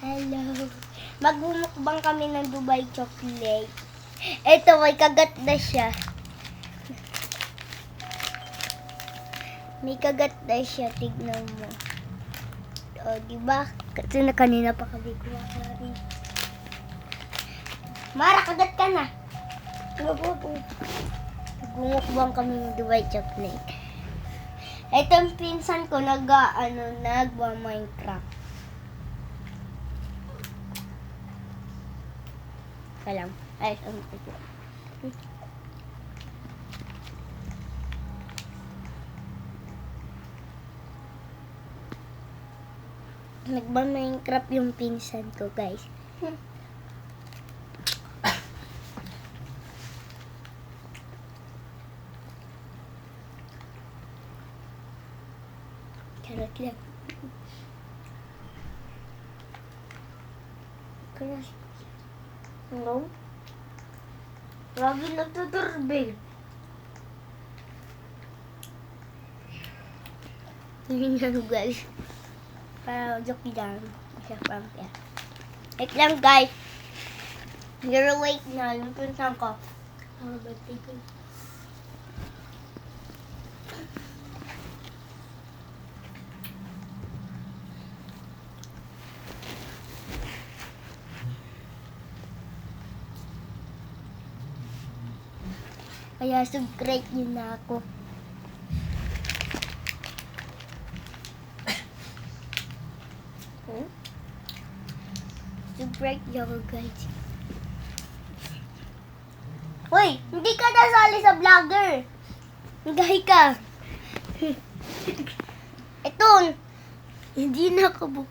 Hello. Magmumukbang kami ng Dubai chocolate. Ito, may kagat na siya. May kagat na siya, tignan mo. O, diba? Kasi na kanina pa kami kumakain. Mara, kagat ka na. Magmumukbang kami ng Dubai chocolate. Ito ang pinsan ko, nagwa-Minecraft. Kalam. Ay, nagba-Minecraft yung pinsan ko, guys. Karot lang. Karot. No? Lagi nagtuturbin. Hindi na guys. Para joke lang. Isa pang kaya. Wait lang guys. You're wait na. Yung pinsan ko. Birthday ko. Kaya subscribe niyo na ako. Subscribe niyo ako guys. Hoy! Hindi ka nasali sa vlogger! Nagahi ka! Ito! Hindi na ako